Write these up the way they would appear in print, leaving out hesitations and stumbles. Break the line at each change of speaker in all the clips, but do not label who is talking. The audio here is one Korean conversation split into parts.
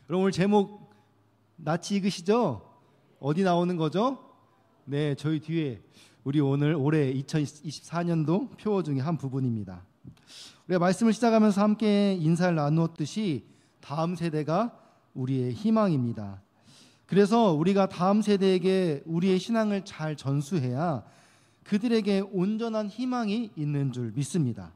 여러분 오늘 제목 낯이 익으시죠? 어디 나오는 거죠? 네, 저희 뒤에 우리 올해 2024년도 표 중에 한 부분입니다. 우리가 말씀을 시작하면서 함께 인사를 나누었듯이 다음 세대가 우리의 희망입니다. 그래서 우리가 다음 세대에게 우리의 신앙을 잘 전수해야 그들에게 온전한 희망이 있는 줄 믿습니다.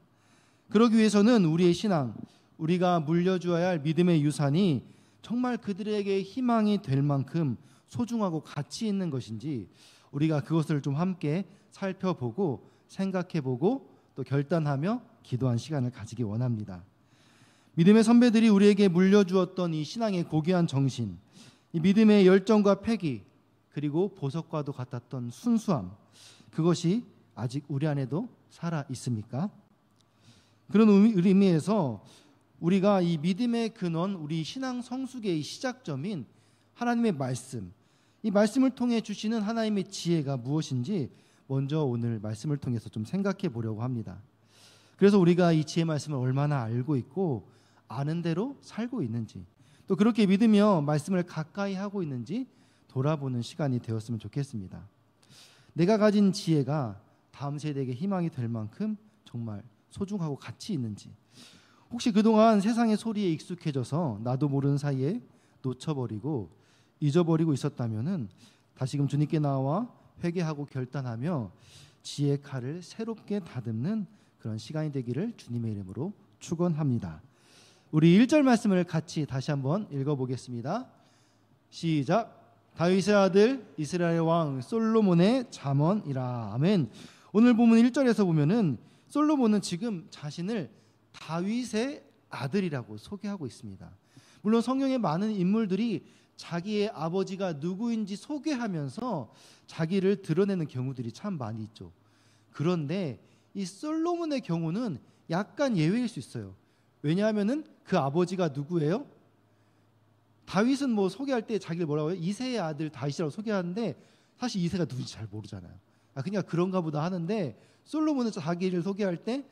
그러기 위해서는 우리의 신앙, 우리가 물려주어야 할 믿음의 유산이 정말 그들에게 희망이 될 만큼 소중하고 가치 있는 것인지 우리가 그것을 좀 함께 살펴보고 생각해보고 또 결단하며 기도한 시간을 가지기 원합니다. 믿음의 선배들이 우리에게 물려주었던 이 신앙의 고귀한 정신, 이 믿음의 열정과 패기, 그리고 보석과도 같았던 순수함, 그것이 아직 우리 안에도 살아 있습니까? 그런 의미에서 우리가 이 믿음의 근원, 우리 신앙 성숙의 시작점인 하나님의 말씀, 이 말씀을 통해 주시는 하나님의 지혜가 무엇인지 먼저 오늘 말씀을 통해서 좀 생각해 보려고 합니다. 그래서 우리가 이 지혜 말씀을 얼마나 알고 있고 아는 대로 살고 있는지, 또 그렇게 믿으며 말씀을 가까이 하고 있는지 돌아보는 시간이 되었으면 좋겠습니다. 내가 가진 지혜가 다음 세대에게 희망이 될 만큼 정말 소중하고 가치 있는지, 혹시 그동안 세상의 소리에 익숙해져서 나도 모르는 사이에 놓쳐버리고 잊어버리고 있었다면 다시금 주님께 나와 회개하고 결단하며 지혜의 칼을 새롭게 다듬는 그런 시간이 되기를 주님의 이름으로 축원합니다. 우리 1절 말씀을 같이 다시 한번 읽어보겠습니다. 시작. 다윗의 아들 이스라엘 왕 솔로몬의 잠언이라. 아멘. 오늘 본문 1절에서 보면은 솔로몬은 지금 자신을 다윗의 아들이라고 소개하고 있습니다. 물론 성경의 많은 인물들이 자기의 아버지가 누구인지 소개하면서 자기를 드러내는 경우들이 참 많이 있죠. 그런데 이 솔로몬의 경우는 약간 예외일 수 있어요. 왜냐하면은 그 아버지가 누구예요? 다윗은 뭐 소개할 때 자기를 뭐라고 해요? 이새의 아들 다윗이라고 소개하는데 사실 이새가 누군지 잘 모르잖아요. 그냥 그런가 보다 하는데 솔로몬은 자기를 소개할 때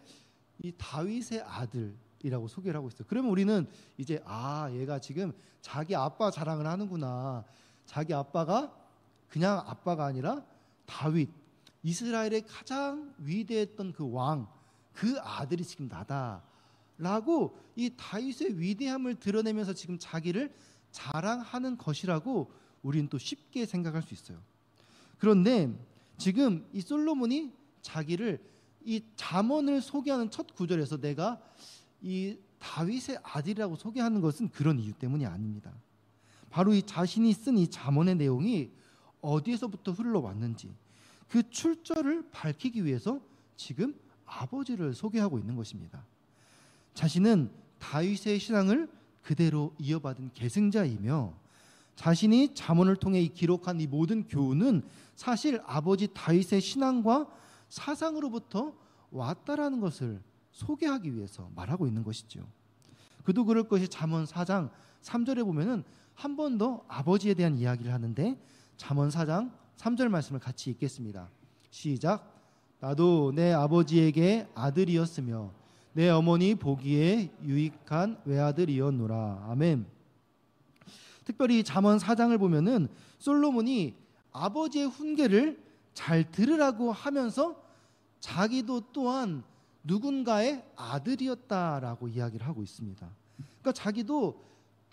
이 다윗의 아들이라고 소개를 하고 있어요. 그러면 우리는 이제 얘가 지금 자기 아빠 자랑을 하는구나. 자기 아빠가 그냥 아빠가 아니라 다윗, 이스라엘의 가장 위대했던 그 왕, 그 아들이 지금 나다라고 이 다윗의 위대함을 드러내면서 지금 자기를 자랑하는 것이라고 우리는 또 쉽게 생각할 수 있어요. 그런데 지금 이 솔로몬이 자기를 이 잠언을 소개하는 첫 구절에서 내가 이 다윗의 아들이라고 소개하는 것은 그런 이유 때문이 아닙니다. 바로 이 자신이 쓴 이 잠언의 내용이 어디에서부터 흘러왔는지 그 출처를 밝히기 위해서 지금 아버지를 소개하고 있는 것입니다. 자신은 다윗의 신앙을 그대로 이어받은 계승자이며 자신이 잠언을 통해 기록한 이 모든 교훈은 사실 아버지 다윗의 신앙과 사상으로부터 왔다라는 것을 소개하기 위해서 말하고 있는 것이죠. 그도 그럴 것이 잠언 4장 3절에 보면은 한 번 더 아버지에 대한 이야기를 하는데 잠언 4장 3절 말씀을 같이 읽겠습니다. 시작. 나도 내 아버지에게 아들이었으며 내 어머니 보기에 유익한 외아들이었노라. 아멘. 특별히 잠언 4장을 보면은 솔로몬이 아버지의 훈계를 잘 들으라고 하면서 자기도 또한 누군가의 아들이었다라고 이야기를 하고 있습니다. 그러니까 자기도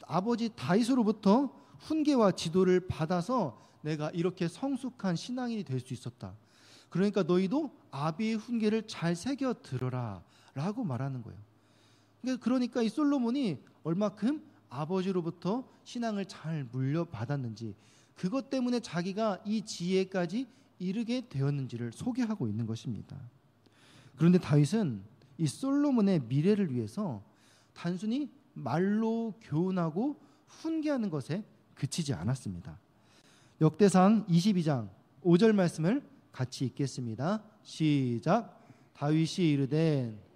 아버지 다윗으로부터 훈계와 지도를 받아서 내가 이렇게 성숙한 신앙인이 될 수 있었다. 그러니까 너희도 아비의 훈계를 잘 새겨 들어라 라고 말하는 거예요. 그러니까 이 솔로몬이 얼마큼 아버지로부터 신앙을 잘 물려받았는지, 그것 때문에 자기가 이 지혜까지 이르게 되었는지를 소개하고 있는 것입니다. 그런데 다윗은 이 솔로몬의 미래를 위해서 단순히 말로 교훈하고 훈계하는 것에 그치지 않았습니다. 역대상 22장 5절 말씀을 같이 읽겠습니다. 시작. 다윗이 이르되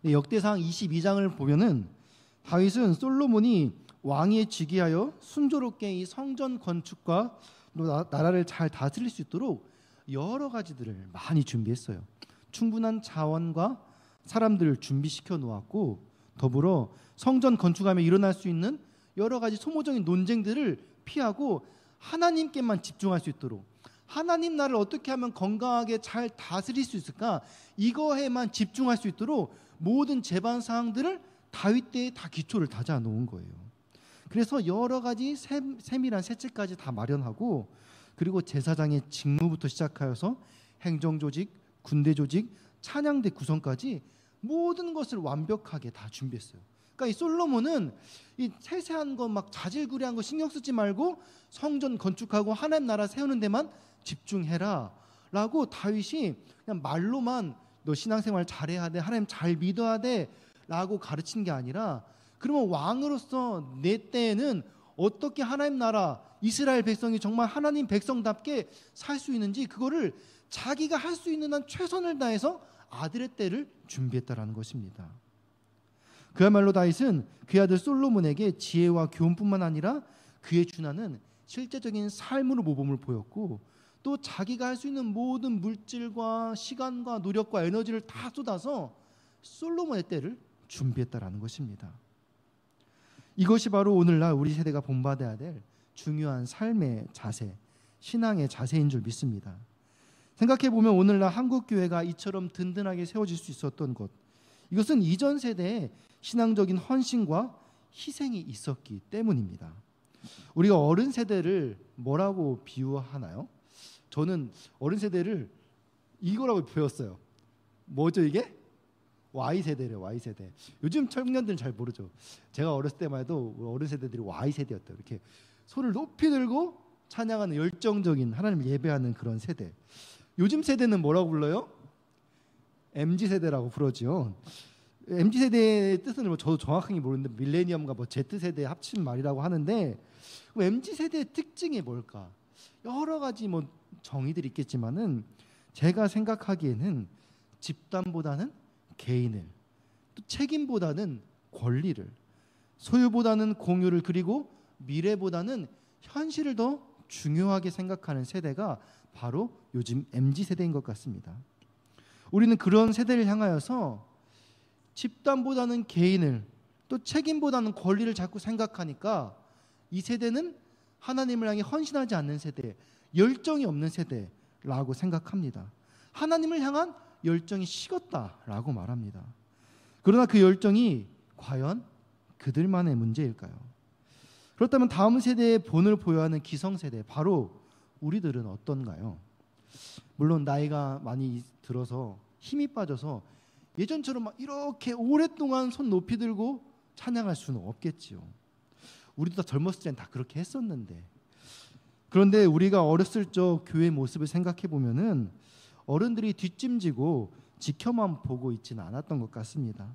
네, 역대상 22장을 보면은 다윗은 솔로몬이 왕위에 즉위하여 순조롭게 이 성전 건축과 나라를 잘 다스릴 수 있도록 여러 가지들을 많이 준비했어요. 충분한 자원과 사람들을 준비시켜 놓았고, 더불어 성전 건축하며 일어날 수 있는 여러 가지 소모적인 논쟁들을 피하고 하나님께만 집중할 수 있도록, 하나님 나라를 어떻게 하면 건강하게 잘 다스릴 수 있을까, 이거에만 집중할 수 있도록 모든 제반 사항들을 다윗 때에 다 기초를 다져 놓은 거예요. 그래서 여러 가지 세밀한 세칙까지 다 마련하고, 그리고 제사장의 직무부터 시작하여서 행정조직, 군대조직, 찬양대 구성까지 모든 것을 완벽하게 다 준비했어요. 그러니까 이 솔로몬은 이 세세한 거 막 자질구레한 거 신경 쓰지 말고 성전 건축하고 하나님 나라 세우는 데만 집중해라 라고 다윗이 그냥 말로만 너 신앙생활 잘해야 돼, 하나님 잘 믿어야 돼 라고 가르친 게 아니라, 그러면 왕으로서 내 때에는 어떻게 하나님 나라 이스라엘 백성이 정말 하나님 백성답게 살 수 있는지 그거를 자기가 할 수 있는 한 최선을 다해서 아들의 때를 준비했다라는 것입니다. 그야말로 다윗은 그의 아들 솔로몬에게 지혜와 교훈뿐만 아니라 그에 준하는 실제적인 삶으로 모범을 보였고, 또 자기가 할 수 있는 모든 물질과 시간과 노력과 에너지를 다 쏟아서 솔로몬의 때를 준비했다라는 것입니다. 이것이 바로 오늘날 우리 세대가 본받아야 될 중요한 삶의 자세, 신앙의 자세인 줄 믿습니다. 생각해보면 오늘날 한국교회가 이처럼 든든하게 세워질 수 있었던 것, 이것은 이전 세대에 신앙적인 헌신과 희생이 있었기 때문입니다. 우리가 어른 세대를 뭐라고 비유하나요? 저는 어른 세대를 이거라고 배웠어요. 뭐죠 이게? Y세대래요. Y세대. 요즘 청년들은 잘 모르죠. 제가 어렸을 때만 해도 어른 세대들이 Y세대였대요. 이렇게 손을 높이 들고 찬양하는 열정적인 하나님을 예배하는 그런 세대. 요즘 세대는 뭐라고 불러요? MZ세대라고 부르죠. MZ세대의 뜻은 뭐 저도 정확하게 모르는데 밀레니엄과 뭐 Z세대 합친 말이라고 하는데, MZ세대의 특징이 뭘까? 여러 가지 뭐 정의들이 있겠지만은 제가 생각하기에는 집단보다는 개인을, 또 책임보다는 권리를, 소유보다는 공유를, 그리고 미래보다는 현실을 더 중요하게 생각하는 세대가 바로 요즘 MZ세대인 것 같습니다. 우리는 그런 세대를 향하여서 집단보다는 개인을, 또 책임보다는 권리를 자꾸 생각하니까 이 세대는 하나님을 향해 헌신하지 않는 세대, 열정이 없는 세대라고 생각합니다. 하나님을 향한 열정이 식었다라고 말합니다. 그러나 그 열정이 과연 그들만의 문제일까요? 그렇다면 다음 세대의 본을 보여하는 기성세대, 바로 우리들은 어떤가요? 물론 나이가 많이 들어서 힘이 빠져서 예전처럼 막 이렇게 오랫동안 손 높이 들고 찬양할 수는 없겠지요. 우리도 다 젊었을 땐 다 그렇게 했었는데, 그런데 우리가 어렸을 적 교회 모습을 생각해 보면은 어른들이 뒷짐지고 지켜만 보고 있지는 않았던 것 같습니다.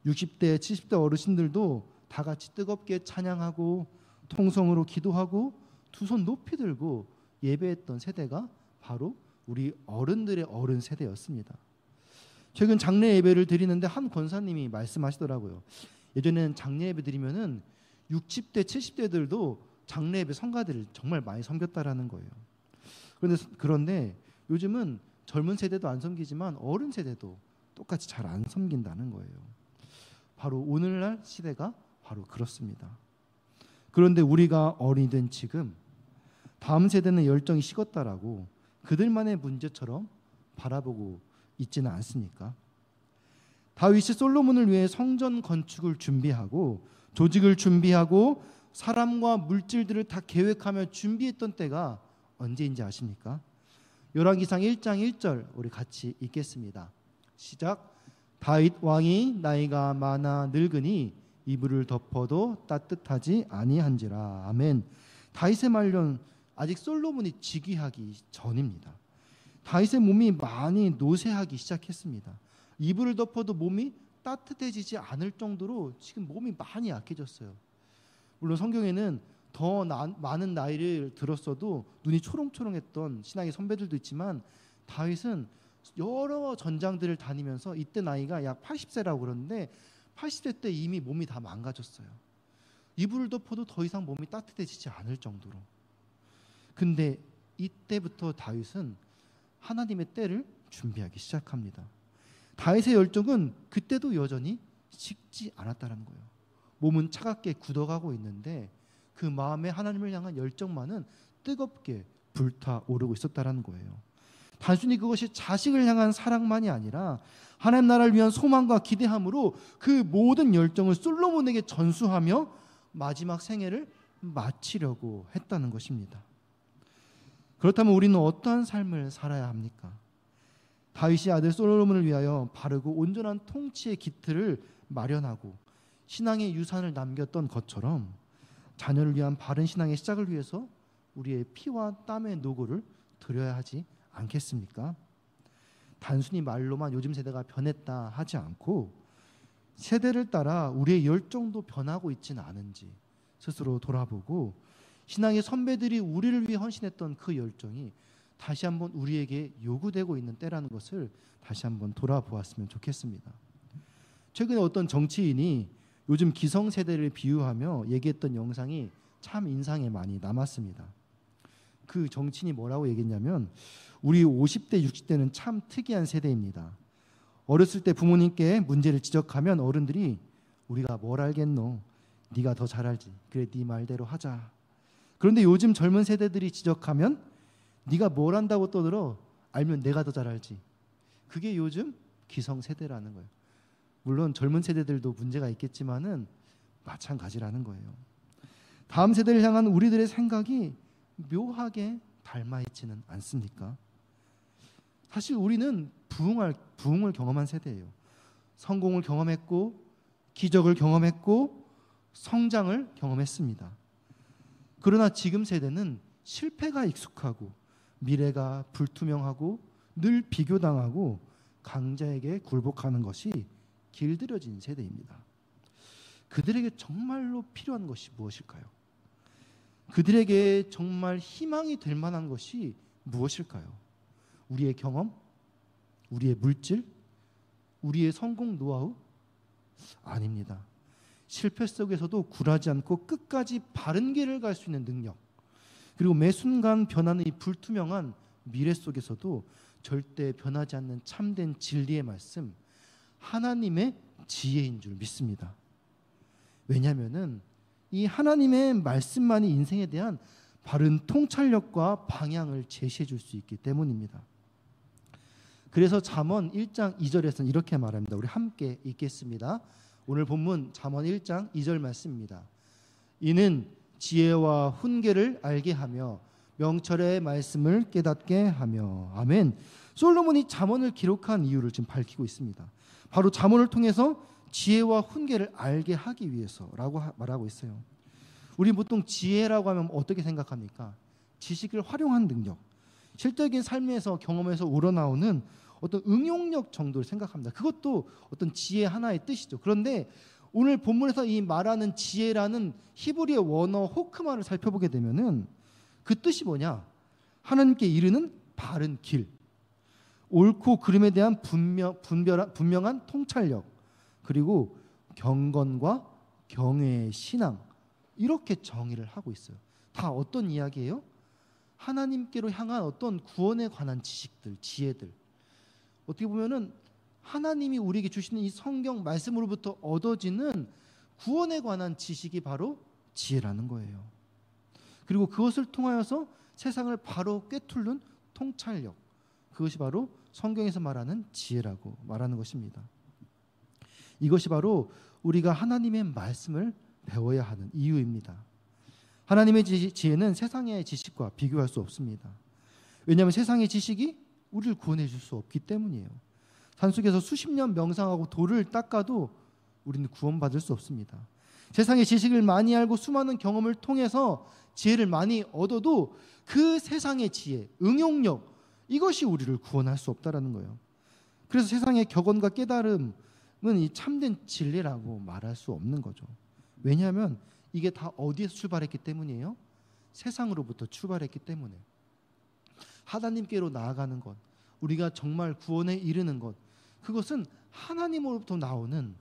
60대, 70대 어르신들도 다 같이 뜨겁게 찬양하고 통성으로 기도하고 두 손 높이 들고 예배했던 세대가 바로 우리 어른들의 어른 세대였습니다. 최근 장례 예배를 드리는데 한 권사님이 말씀하시더라고요. 예전에는 장례 예배 드리면은 60대, 70대들도 장례 예배 성가들을 정말 많이 섬겼다라는 거예요. 그런데 요즘은 젊은 세대도 안 섬기지만 어른 세대도 똑같이 잘 안 섬긴다는 거예요. 바로 오늘날 시대가 바로 그렇습니다. 그런데 우리가 어른이 된 지금 다음 세대는 열정이 식었다라고 그들만의 문제처럼 바라보고 있지는 않습니까? 다윗이 솔로몬을 위해 성전 건축을 준비하고 조직을 준비하고 사람과 물질들을 다 계획하며 준비했던 때가 언제인지 아십니까? 열왕기상 1장 1절 우리 같이 읽겠습니다. 시작. 다윗 왕이 나이가 많아 늙으니 이불을 덮어도 따뜻하지 아니한지라. 아멘. 다윗의 말년 아직 솔로몬이 즉위하기 전입니다. 다윗의 몸이 많이 노쇠하기 시작했습니다. 이불을 덮어도 몸이 따뜻해지지 않을 정도로 지금 몸이 많이 약해졌어요. 물론 성경에는 더 많은 나이를 들었어도 눈이 초롱초롱했던 신앙의 선배들도 있지만 다윗은 여러 전장들을 다니면서 이때 나이가 약 80세라고 그러는데 80세 때 이미 몸이 다 망가졌어요. 이불을 덮어도 더 이상 몸이 따뜻해지지 않을 정도로. 근데 이때부터 다윗은 하나님의 때를 준비하기 시작합니다. 다윗의 열정은 그때도 여전히 식지 않았다는 거예요. 몸은 차갑게 굳어가고 있는데 그 마음에 하나님을 향한 열정만은 뜨겁게 불타오르고 있었다는 거예요. 단순히 그것이 자식을 향한 사랑만이 아니라 하나님 나라를 위한 소망과 기대함으로 그 모든 열정을 솔로몬에게 전수하며 마지막 생애를 마치려고 했다는 것입니다. 그렇다면 우리는 어떠한 삶을 살아야 합니까? 다윗이 아들 솔로몬을 위하여 바르고 온전한 통치의 기틀을 마련하고 신앙의 유산을 남겼던 것처럼 자녀를 위한 바른 신앙의 시작을 위해서 우리의 피와 땀의 노고를 드려야 하지 않겠습니까? 단순히 말로만 요즘 세대가 변했다 하지 않고 세대를 따라 우리의 열정도 변하고 있지는 않은지 스스로 돌아보고 신앙의 선배들이 우리를 위해 헌신했던 그 열정이 다시 한번 우리에게 요구되고 있는 때라는 것을 다시 한번 돌아보았으면 좋겠습니다. 최근에 어떤 정치인이 요즘 기성세대를 비유하며 얘기했던 영상이 참 인상에 많이 남았습니다. 그 정치인이 뭐라고 얘기했냐면 우리 50대, 60대는 참 특이한 세대입니다. 어렸을 때 부모님께 문제를 지적하면 어른들이 우리가 뭘 알겠노? 네가 더 잘 알지. 그래 네 말대로 하자. 그런데 요즘 젊은 세대들이 지적하면 네가 뭘 안다고 떠들어? 알면 내가 더 잘 알지. 그게 요즘 기성세대라는 거예요. 물론 젊은 세대들도 문제가 있겠지만은 마찬가지라는 거예요. 다음 세대를 향한 우리들의 생각이 묘하게 닮아 있지는 않습니까? 사실 우리는 부흥을 경험한 세대예요. 성공을 경험했고 기적을 경험했고 성장을 경험했습니다. 그러나 지금 세대는 실패가 익숙하고 미래가 불투명하고 늘 비교당하고 강자에게 굴복하는 것이 길들여진 세대입니다. 그들에게 정말로 필요한 것이 무엇일까요? 그들에게 정말 희망이 될 만한 것이 무엇일까요? 우리의 경험? 우리의 물질? 우리의 성공 노하우? 아닙니다. 실패 속에서도 굴하지 않고 끝까지 바른 길을 갈 수 있는 능력, 그리고 매 순간 변하는 이 불투명한 미래 속에서도 절대 변하지 않는 참된 진리의 말씀, 하나님의 지혜인 줄 믿습니다. 왜냐하면은 이 하나님의 말씀만이 인생에 대한 바른 통찰력과 방향을 제시해 줄 수 있기 때문입니다. 그래서 잠언 1장 2절에서는 이렇게 말합니다. 우리 함께 읽겠습니다. 오늘 본문 잠언 1장 2절 말씀입니다. 이는 지혜와 훈계를 알게 하며 명철의 말씀을 깨닫게 하며. 아멘. 솔로몬이 잠언을 기록한 이유를 지금 밝히고 있습니다. 바로 잠언을 통해서 지혜와 훈계를 알게 하기 위해서라고 말하고 있어요. 우리 보통 지혜라고 하면 어떻게 생각합니까? 지식을 활용한 능력, 실적인 삶에서 경험에서 우러나오는 어떤 응용력 정도를 생각합니다. 그것도 어떤 지혜 하나의 뜻이죠. 그런데 오늘 본문에서 이 말하는 지혜라는 히브리어 원어 호크마를 살펴보게 되면은 그 뜻이 뭐냐? 하나님께 이르는 바른 길, 옳고 그름에 대한 분명한 통찰력, 그리고 경건과 경외의 신앙, 이렇게 정의를 하고 있어요. 다 어떤 이야기예요? 하나님께로 향한 어떤 구원에 관한 지식들, 지혜들. 어떻게 보면은 하나님이 우리에게 주시는 이 성경 말씀으로부터 얻어지는 구원에 관한 지식이 바로 지혜라는 거예요. 그리고 그것을 통하여서 세상을 바로 꿰뚫는 통찰력, 그것이 바로 성경에서 말하는 지혜라고 말하는 것입니다. 이것이 바로 우리가 하나님의 말씀을 배워야 하는 이유입니다. 하나님의 지혜는 세상의 지식과 비교할 수 없습니다. 왜냐하면 세상의 지식이 우리를 구원해 줄 수 없기 때문이에요. 산속에서 수십 년 명상하고 돌을 닦아도 우리는 구원받을 수 없습니다. 세상의 지식을 많이 알고 수많은 경험을 통해서 지혜를 많이 얻어도 그 세상의 지혜, 응용력, 이것이 우리를 구원할 수 없다라는 거예요. 그래서 세상의 격언과 깨달음은 이 참된 진리라고 말할 수 없는 거죠. 왜냐하면 이게 다 어디에서 출발했기 때문이에요? 세상으로부터 출발했기 때문에. 하나님께로 나아가는 것, 우리가 정말 구원에 이르는 것, 그것은 하나님으로부터 나오는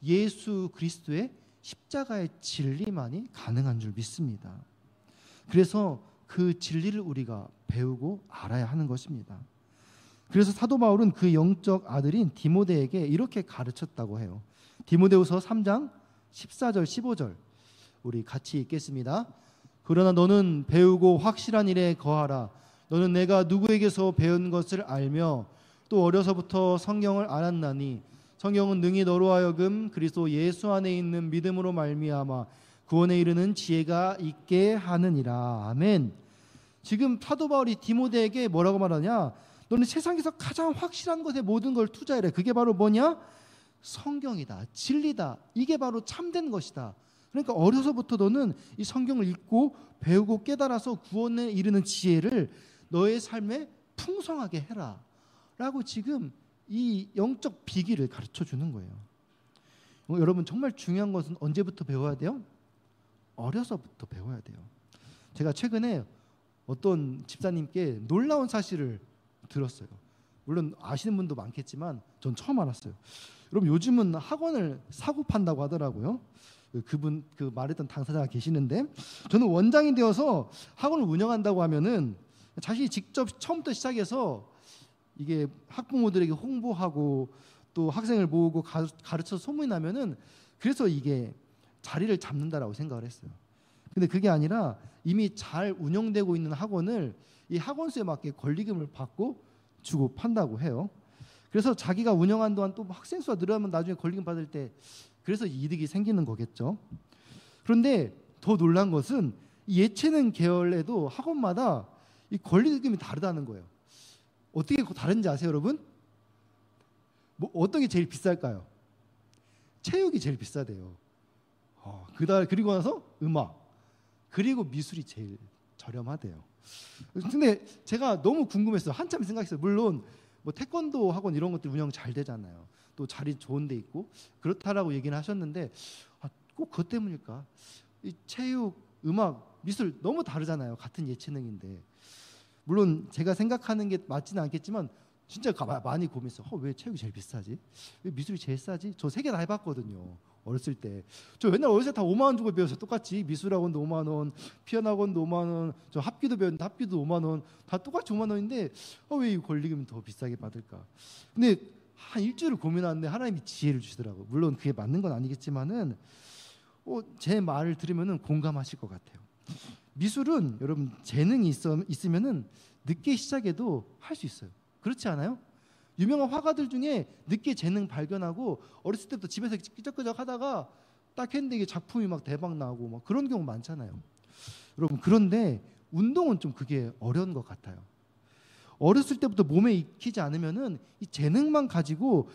예수 그리스도의 십자가의 진리만이 가능한 줄 믿습니다. 그래서 그 진리를 우리가 배우고 알아야 하는 것입니다. 그래서 사도 바울은 그 영적 아들인 디모데에게 이렇게 가르쳤다고 해요. 디모데후서 3장 14절 15절 우리 같이 읽겠습니다. 그러나 너는 배우고 확실한 일에 거하라. 너는 내가 누구에게서 배운 것을 알며 또 어려서부터 성경을 알았나니 성경은 능히 너로 하여금 그리스도 예수 안에 있는 믿음으로 말미암아 구원에 이르는 지혜가 있게 하느니라. 아멘. 지금 사도 바울이 디모데에게 뭐라고 말하냐? 너는 세상에서 가장 확실한 것에 모든 걸 투자해라. 그게 바로 뭐냐? 성경이다. 진리다. 이게 바로 참된 것이다. 그러니까 어려서부터 너는 이 성경을 읽고 배우고 깨달아서 구원에 이르는 지혜를 너의 삶에 풍성하게 해라 라고 지금 이 영적 비기를 가르쳐 주는 거예요. 여러분, 정말 중요한 것은 언제부터 배워야 돼요? 어려서부터 배워야 돼요. 제가 최근에 어떤 집사님께 놀라운 사실을 들었어요. 물론 아시는 분도 많겠지만 전 처음 알았어요. 여러분, 요즘은 학원을 사고 판다고 하더라고요. 그분 그 말했던 당사자가 계시는데, 저는 원장이 되어서 학원을 운영한다고 하면은 자신이 직접 처음부터 시작해서 이게 학부모들에게 홍보하고 또 학생을 모으고 가르쳐서 소문이 나면은 그래서 이게 자리를 잡는다라고 생각을 했어요. 근데 그게 아니라 이미 잘 운영되고 있는 학원을 이 학원수에 맞게 권리금을 받고 주고 판다고 해요. 그래서 자기가 운영한 동안 또 학생 수가 늘어나면 나중에 권리금 받을 때 그래서 이득이 생기는 거겠죠. 그런데 더 놀란 것은 이 예체능 계열에도 학원마다 이 권리금이 다르다는 거예요. 어떻게 다른지 아세요, 여러분? 뭐 어떤 게 제일 비쌀까요? 체육이 제일 비싸대요. 그리고 나서 음악, 그리고 미술이 제일 저렴하대요. 근데 제가 너무 궁금했어요. 한참 생각했어요. 물론 뭐 태권도 학원 이런 것들 운영 잘 되잖아요. 또 자리 좋은 데 있고 그렇다라고 얘기는 하셨는데 꼭 그것 때문일까? 이 체육, 음악, 미술 너무 다르잖아요. 같은 예체능인데. 물론 제가 생각하는 게 맞지는 않겠지만 진짜 많이 고민했어요. 왜 체육이 제일 비싸지? 왜 미술이 제일 싸지? 저 세 개 다 해봤거든요. 어렸을 때. 저 옛날 어렸을 때 다 5만 원 주고 배웠어요. 똑같이 미술학원도 5만 원, 피아노 학원도 5만 원, 저 합기도 배웠는데 합기도 5만 원, 다 똑같이 5만 원인데 왜 이 권리금이 더 비싸게 받을까? 근데 한 일주일을 고민하는데 하나님이 지혜를 주시더라고요. 물론 그게 맞는 건 아니겠지만은 제 말을 들으면은 공감하실 것 같아요. 미술은 여러분 재능이 있으면은 늦게 시작해도 할 수 있어요. 그렇지 않아요? 유명한 화가들 중에 늦게 재능 발견하고 어렸을 때부터 집에서 끄적끄적 하다가 딱 했는데 이게 작품이 막 대박 나고 막 그런 경우 많잖아요. 여러분, 그런데 운동은 좀 그게 어려운 것 같아요. 어렸을 때부터 몸에 익히지 않으면은 이 재능만 가지고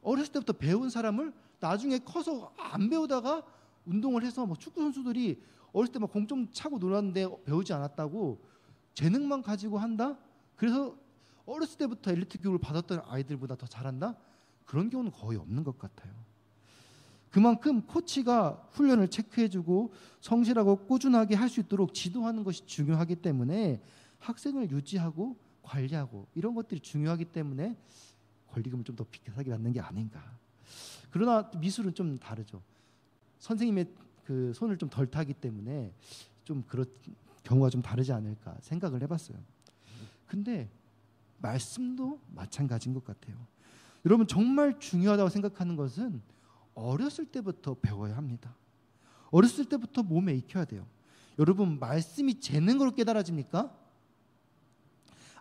어렸을 때부터 배운 사람을 나중에 커서 안 배우다가 운동을 해서 뭐 축구 선수들이 어렸을 때 막 공 좀 차고 놀았는데 배우지 않았다고 재능만 가지고 한다? 그래서 어렸을 때부터 엘리트 교육을 받았던 아이들보다 더 잘한다? 그런 경우는 거의 없는 것 같아요. 그만큼 코치가 훈련을 체크해주고 성실하고 꾸준하게 할 수 있도록 지도하는 것이 중요하기 때문에 학생을 유지하고 관리하고 이런 것들이 중요하기 때문에 권리금을 좀 더 비싸게 받는 게 아닌가. 그러나 미술은 좀 다르죠. 선생님의 그 손을 좀 덜 타기 때문에 좀 그런 경우가 좀 다르지 않을까 생각을 해봤어요. 근데 말씀도 마찬가지인 것 같아요. 여러분, 정말 중요하다고 생각하는 것은 어렸을 때부터 배워야 합니다. 어렸을 때부터 몸에 익혀야 돼요. 여러분, 말씀이 재능으로 깨달아집니까?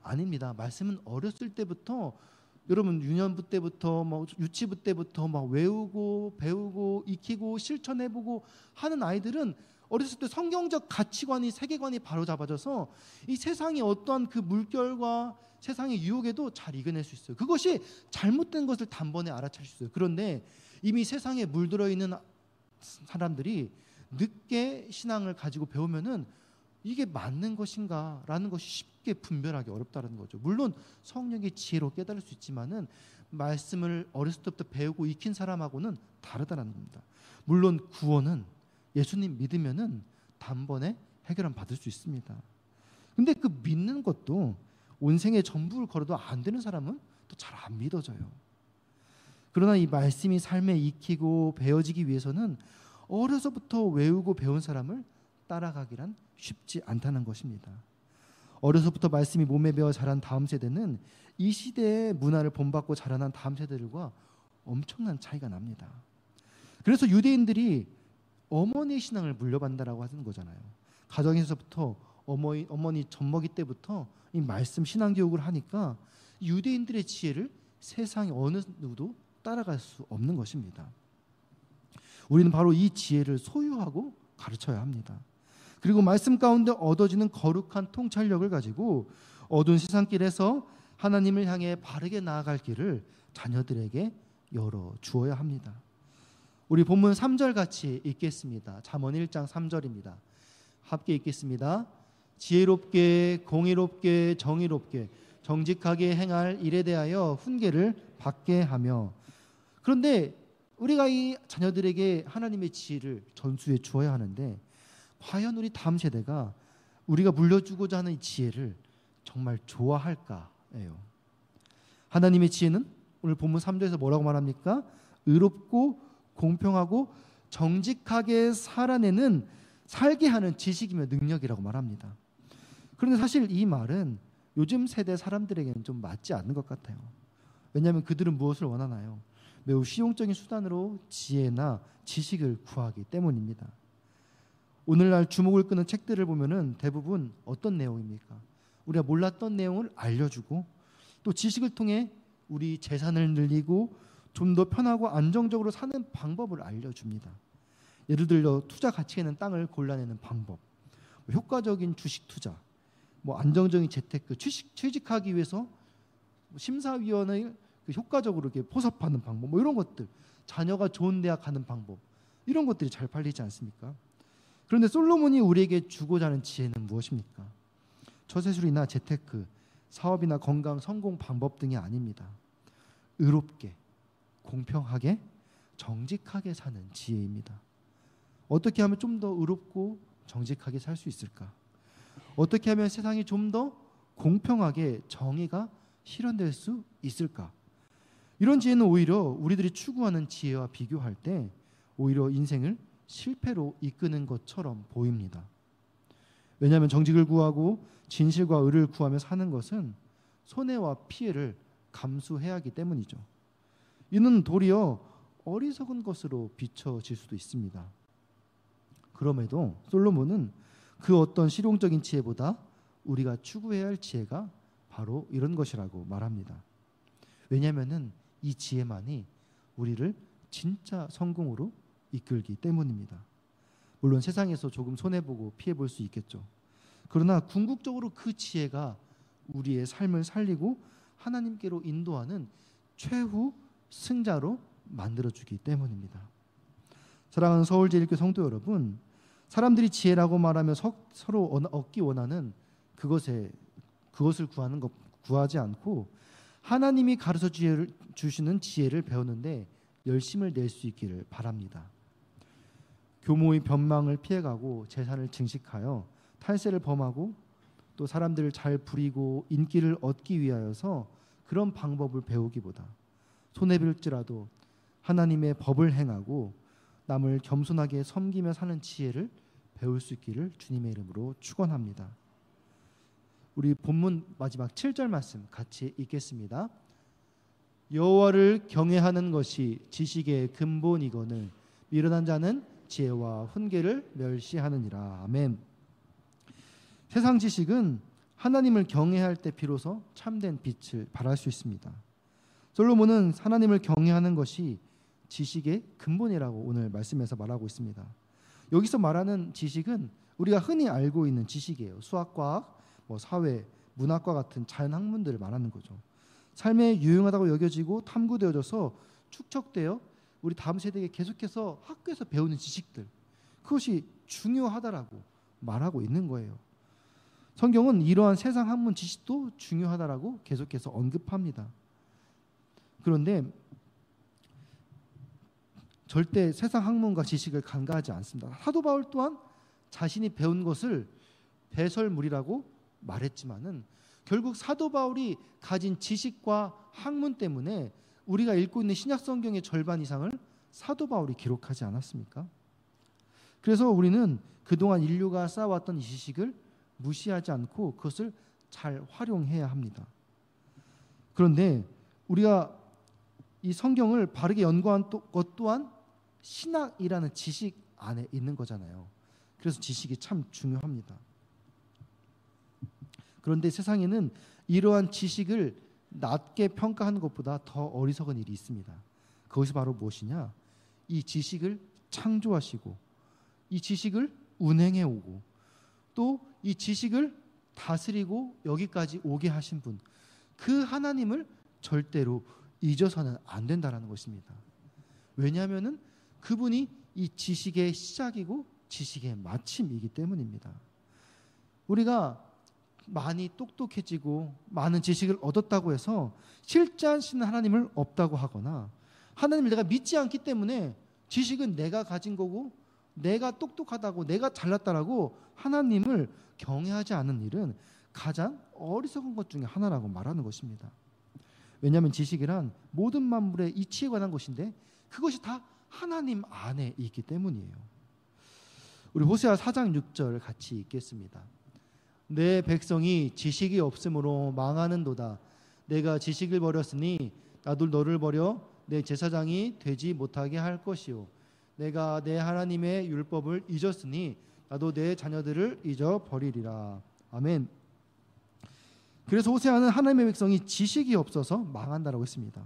아닙니다. 말씀은 어렸을 때부터 여러분 유년부 때부터 뭐 유치부 때부터 막 외우고 배우고 익히고 실천해보고 하는 아이들은 어렸을 때 성경적 가치관이 세계관이 바로잡아져서 이 세상의 어떠한 그 물결과 세상의 유혹에도 잘 이겨낼 수 있어요. 그것이 잘못된 것을 단번에 알아챌 수 있어요. 그런데 이미 세상에 물들어 있는 사람들이 늦게 신앙을 가지고 배우면은 이게 맞는 것인가라는 것이 쉽게 분별하기 어렵다는 거죠. 물론 성령의 지혜로 깨달을 수 있지만은 말씀을 어렸을 때부터 배우고 익힌 사람하고는 다르다는 겁니다. 물론 구원은 예수님 믿으면은 단번에 해결은 받을 수 있습니다. 근데 그 믿는 것도 온 생의 전부를 걸어도 안 되는 사람은 또 잘 안 믿어져요. 그러나 이 말씀이 삶에 익히고 배워지기 위해서는 어려서부터 외우고 배운 사람을 따라가기란 쉽지 않다는 것입니다. 어려서부터 말씀이 몸에 배어 자란 다음 세대는 이 시대의 문화를 본받고 자라난 다음 세대들과 엄청난 차이가 납니다. 그래서 유대인들이 어머니의 신앙을 물려받는다라고 하는 거잖아요. 가정에서부터 어머니 젖먹이 때부터 이 말씀 신앙 교육을 하니까 유대인들의 지혜를 세상의 어느 누구도 따라갈 수 없는 것입니다. 우리는 바로 이 지혜를 소유하고 가르쳐야 합니다. 그리고 말씀 가운데 얻어지는 거룩한 통찰력을 가지고 어두운 세상길에서 하나님을 향해 바르게 나아갈 길을 자녀들에게 열어 주어야 합니다. 우리 본문 3절 같이 읽겠습니다. 잠언 1장 3절입니다. 함께 읽겠습니다. 지혜롭게 공의롭게 정의롭게 정직하게 행할 일에 대하여 훈계를 받게 하며. 그런데 우리가 이 자녀들에게 하나님의 지혜를 전수해 주어야 하는데 과연 우리 다음 세대가 우리가 물려주고자 하는 이 지혜를 정말 좋아할까예요. 하나님의 지혜는 오늘 본문 3절에서 뭐라고 말합니까? 의롭고 공평하고 정직하게 살게 하는 지식이며 능력이라고 말합니다. 그런데 사실 이 말은 요즘 세대 사람들에게는 좀 맞지 않는 것 같아요. 왜냐하면 그들은 무엇을 원하나요? 매우 실용적인 수단으로 지혜나 지식을 구하기 때문입니다. 오늘날 주목을 끄는 책들을 보면은 대부분 어떤 내용입니까? 우리가 몰랐던 내용을 알려주고 또 지식을 통해 우리 재산을 늘리고 좀 더 편하고 안정적으로 사는 방법을 알려줍니다. 예를 들어 투자 가치가 있는 땅을 골라내는 방법, 효과적인 주식 투자, 안정적인 재테크, 취직하기 위해서 심사위원을 효과적으로 이렇게 포섭하는 방법, 이런 것들, 자녀가 좋은 대학 가는 방법, 이런 것들이 잘 팔리지 않습니까? 그런데 솔로몬이 우리에게 주고자 하는 지혜는 무엇입니까? 처세술이나 재테크, 사업이나 건강, 성공 방법 등이 아닙니다. 의롭게, 공평하게, 정직하게 사는 지혜입니다. 어떻게 하면 좀 더 의롭고 정직하게 살 수 있을까? 어떻게 하면 세상이 좀 더 공평하게 정의가 실현될 수 있을까? 이런 지혜는 오히려 우리들이 추구하는 지혜와 비교할 때 오히려 인생을 실패로 이끄는 것처럼 보입니다. 왜냐하면 정직을 구하고 진실과 의를 구하며 사는 것은 손해와 피해를 감수해야 하기 때문이죠. 이는 도리어 어리석은 것으로 비춰질 수도 있습니다. 그럼에도 솔로몬은 그 어떤 실용적인 지혜보다 우리가 추구해야 할 지혜가 바로 이런 것이라고 말합니다. 왜냐하면 이 지혜만이 우리를 진짜 성공으로 이끌기 때문입니다. 물론 세상에서 조금 손해보고 피해볼 수 있겠죠. 그러나 궁극적으로 그 지혜가 우리의 삶을 살리고 하나님께로 인도하는 최후 승자로 만들어주기 때문입니다. 사랑하는 서울제일교회 성도 여러분, 사람들이 지혜라고 말하며 서로 얻기 원하는 그것을 구하지 않고 하나님이 가르쳐 주시는 지혜를 배우는데 열심을 낼 수 있기를 바랍니다. 교모의 변망을 피해가고 재산을 증식하여 탈세를 범하고 또 사람들을 잘 부리고 인기를 얻기 위하여서 그런 방법을 배우기보다 손해볼지라도 하나님의 법을 행하고 남을 겸손하게 섬기며 사는 지혜를 배울 수 있기를 주님의 이름으로 축원합니다. 우리 본문 마지막 7절 말씀 같이 읽겠습니다. 여호와를 경외하는 것이 지식의 근본이거늘 미련한 자는 지혜와 훈계를 멸시하느니라. 아멘. 세상 지식은 하나님을 경외할 때 비로소 참된 빛을 발할 수 있습니다. 솔로몬은 하나님을 경외하는 것이 지식의 근본이라고 오늘 말씀에서 말하고 있습니다. 여기서 말하는 지식은 우리가 흔히 알고 있는 지식이에요. 수학과학, 사회, 문학과 같은 자연학문들을 말하는 거죠. 삶에 유용하다고 여겨지고 탐구되어져서 축적되어 우리 다음 세대에게 계속해서 학교에서 배우는 지식들, 그것이 중요하다라고 말하고 있는 거예요. 성경은 이러한 세상 학문 지식도 중요하다라고 계속해서 언급합니다. 그런데 절대 세상 학문과 지식을 간과하지 않습니다. 사도 바울 또한 자신이 배운 것을 배설물이라고 말했지만은 결국 사도 바울이 가진 지식과 학문 때문에 우리가 읽고 있는 신약 성경의 절반 이상을 사도 바울이 기록하지 않았습니까? 그래서 우리는 그동안 인류가 쌓아왔던 이 지식을 무시하지 않고 그것을 잘 활용해야 합니다. 그런데 우리가 이 성경을 바르게 연구한 것 또한 신학이라는 지식 안에 있는 거잖아요. 그래서 지식이 참 중요합니다. 그런데 세상에는 이러한 지식을 낮게 평가하는 것보다 더 어리석은 일이 있습니다. 그것이 바로 무엇이냐? 이 지식을 창조하시고 이 지식을 운행해 오고 또 이 지식을 다스리고 여기까지 오게 하신 분, 그 하나님을 절대로 잊어서는 안 된다는 것입니다. 왜냐하면 그분이 이 지식의 시작이고 지식의 마침이기 때문입니다. 우리가 많이 똑똑해지고 많은 지식을 얻었다고 해서 실제하시는 하나님을 없다고 하거나 하나님을 내가 믿지 않기 때문에 지식은 내가 가진 거고 내가 똑똑하다고 내가 잘났다라고 하나님을 경외하지 않는 일은 가장 어리석은 것 중에 하나라고 말하는 것입니다. 왜냐하면 지식이란 모든 만물의 이치에 관한 것인데 그것이 다 하나님 안에 있기 때문이에요. 우리 호세아 4장 6절 같이 읽겠습니다. 내 백성이 지식이 없으므로 망하는도다. 내가 지식을 버렸으니 나도 너를 버려 내 제사장이 되지 못하게 할 것이요. 내가 내 하나님의 율법을 잊었으니 나도 내 자녀들을 잊어버리리라. 아멘. 그래서 호세아는 하나님의 백성이 지식이 없어서 망한다라고 했습니다.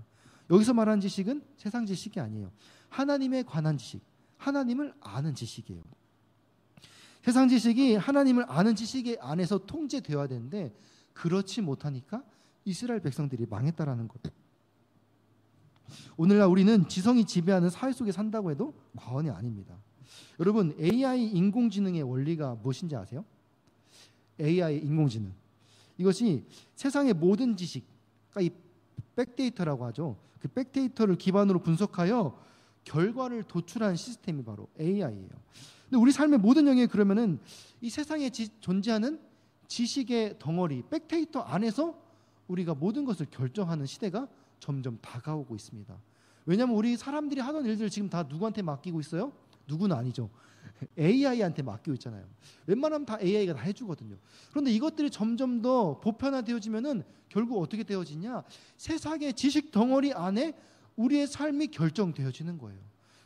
여기서 말하는 지식은 세상 지식이 아니에요. 하나님에 관한 지식, 하나님을 아는 지식이에요. 세상 지식이 하나님을 아는 지식 안에서 통제되어야 되는데 그렇지 못하니까 이스라엘 백성들이 망했다라는 것. 오늘날 우리는 지성이 지배하는 사회 속에 산다고 해도 과언이 아닙니다. 여러분, AI 인공지능의 원리가 무엇인지 아세요? AI 인공지능. 이것이 세상의 모든 지식, 그러니까 이 백데이터라고 하죠. 그 백데이터를 기반으로 분석하여 결과를 도출하는 시스템이 바로 AI예요. 근데 우리 삶의 모든 영역에 그러면은 이 세상에 존재하는 지식의 덩어리, 백데이터 안에서 우리가 모든 것을 결정하는 시대가 점점 다가오고 있습니다. 왜냐하면 우리 사람들이 하던 일들 지금 다 누구한테 맡기고 있어요? 누구는 아니죠. AI한테 맡기고 있잖아요. 웬만하면 다 AI가 다 해주거든요. 그런데 이것들이 점점 더 보편화되어지면은 결국 어떻게 되어지냐? 세상의 지식 덩어리 안에 우리의 삶이 결정되어지는 거예요.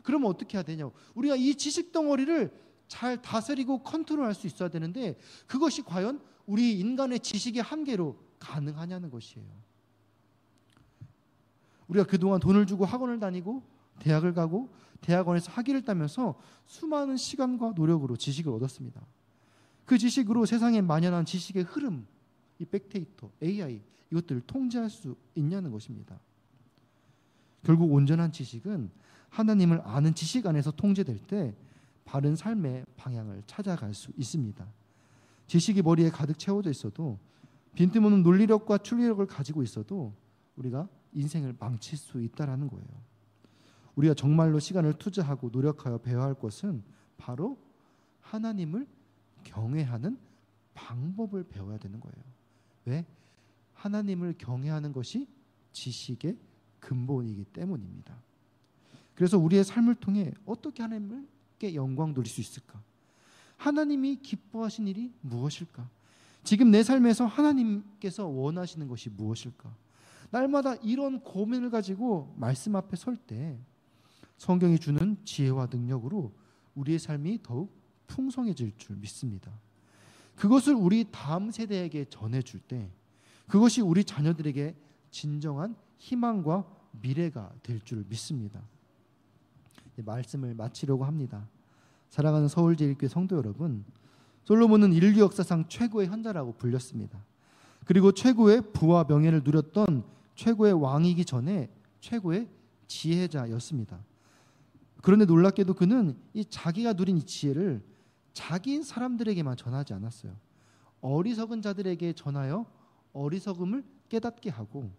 그러면 어떻게 해야 되냐고. 우리가 이 지식 덩어리를 잘 다스리고 컨트롤할 수 있어야 되는데 그것이 과연 우리 인간의 지식의 한계로 가능하냐는 것이에요. 우리가 그동안 돈을 주고 학원을 다니고 대학을 가고 대학원에서 학위를 따면서 수많은 시간과 노력으로 지식을 얻었습니다. 그 지식으로 세상에 만연한 지식의 흐름, 이 백데이터, AI 이것들을 통제할 수 있냐는 것입니다. 결국 온전한 지식은 하나님을 아는 지식 안에서 통제될 때 바른 삶의 방향을 찾아갈 수 있습니다. 지식이 머리에 가득 채워져 있어도 빈틈없는 논리력과 추리력을 가지고 있어도 우리가 인생을 망칠 수 있다라는 거예요. 우리가 정말로 시간을 투자하고 노력하여 배워야 할 것은 바로 하나님을 경외하는 방법을 배워야 되는 거예요. 왜? 하나님을 경외하는 것이 지식의 근본이기 때문입니다. 그래서 우리의 삶을 통해 어떻게 하나님께 영광 돌릴 수 있을까? 하나님이 기뻐하신 일이 무엇일까? 지금 내 삶에서 하나님께서 원하시는 것이 무엇일까? 날마다 이런 고민을 가지고 말씀 앞에 설 때 성경이 주는 지혜와 능력으로 우리의 삶이 더욱 풍성해질 줄 믿습니다. 그것을 우리 다음 세대에게 전해줄 때 그것이 우리 자녀들에게 진정한 희망과 미래가 될 줄 믿습니다. 말씀을 마치려고 합니다. 사랑하는 서울제일교회 성도 여러분, 솔로몬은 인류 역사상 최고의 현자라고 불렸습니다. 그리고 최고의 부와 명예를 누렸던 최고의 왕이기 전에 최고의 지혜자였습니다. 그런데 놀랍게도 그는 이 자기가 누린 이 지혜를 자기인 사람들에게만 전하지 않았어요. 어리석은 자들에게 전하여 어리석음을 깨닫게 하고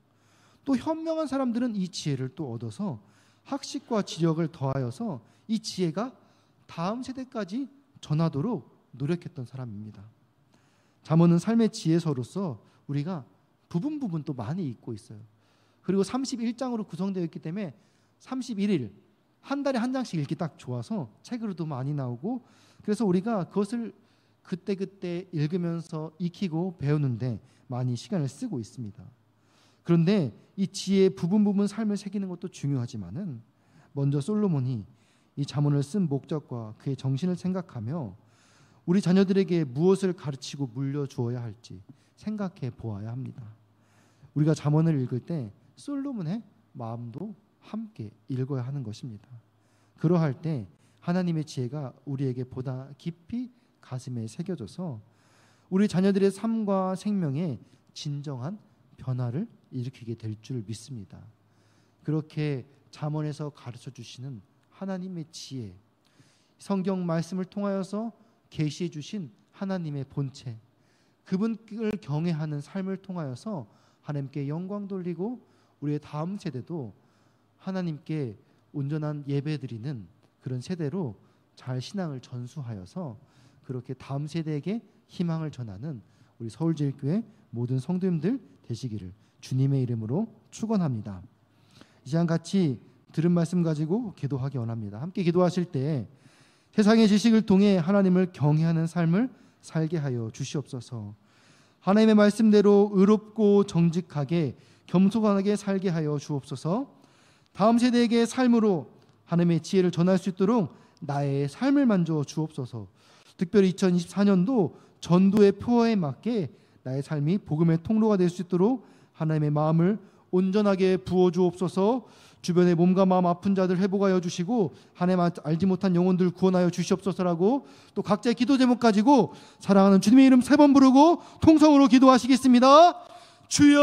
또 현명한 사람들은 이 지혜를 또 얻어서 학식과 지력을 더하여서 이 지혜가 다음 세대까지 전하도록 노력했던 사람입니다. 잠언은 삶의 지혜서로서 우리가 부분 또 많이 읽고 있어요. 그리고 31장으로 구성되어 있기 때문에 31일 한 달에 한 장씩 읽기 딱 좋아서 책으로도 많이 나오고, 그래서 우리가 그것을 그때그때 읽으면서 익히고 배우는데 많이 시간을 쓰고 있습니다. 그런데 이 지혜의 부분 삶을 새기는 것도 중요하지만은 먼저 솔로몬이 이 잠언을 쓴 목적과 그의 정신을 생각하며 우리 자녀들에게 무엇을 가르치고 물려주어야 할지 생각해 보아야 합니다. 우리가 잠언을 읽을 때 솔로몬의 마음도 함께 읽어야 하는 것입니다. 그러할 때 하나님의 지혜가 우리에게 보다 깊이 가슴에 새겨져서 우리 자녀들의 삶과 생명에 진정한 변화를 일으키게 될 줄 믿습니다. 그렇게 잠언에서 가르쳐 주시는 하나님의 지혜, 성경 말씀을 통하여서 계시해 주신 하나님의 본체, 그분을 경외하는 삶을 통하여서 하나님께 영광 돌리고 우리의 다음 세대도 하나님께 온전한 예배드리는 그런 세대로 잘 신앙을 전수하여서 그렇게 다음 세대에게 희망을 전하는 우리 서울제일교회 모든 성도님들 되시기를 주님의 이름으로 축원합니다. 이 시간 같이 들은 말씀 가지고 기도하기 원합니다. 함께 기도하실 때 세상의 지식을 통해 하나님을 경외하는 삶을 살게 하여 주시옵소서. 하나님의 말씀대로 의롭고 정직하게 겸손하게 살게 하여 주옵소서. 다음 세대에게 삶으로 하나님의 지혜를 전할 수 있도록 나의 삶을 만져 주옵소서. 특별히 2024년도 전도의 표어에 맞게 나의 삶이 복음의 통로가 될 수 있도록 하나님의 마음을 온전하게 부어 주옵소서. 주변의 몸과 마음 아픈 자들 회복하여 주시고 하나님 알지 못한 영혼들 구원하여 주시옵소서라고 또 각자의 기도 제목 가지고 사랑하는 주님의 이름 3번 부르고 통성으로 기도하시겠습니다. 주여!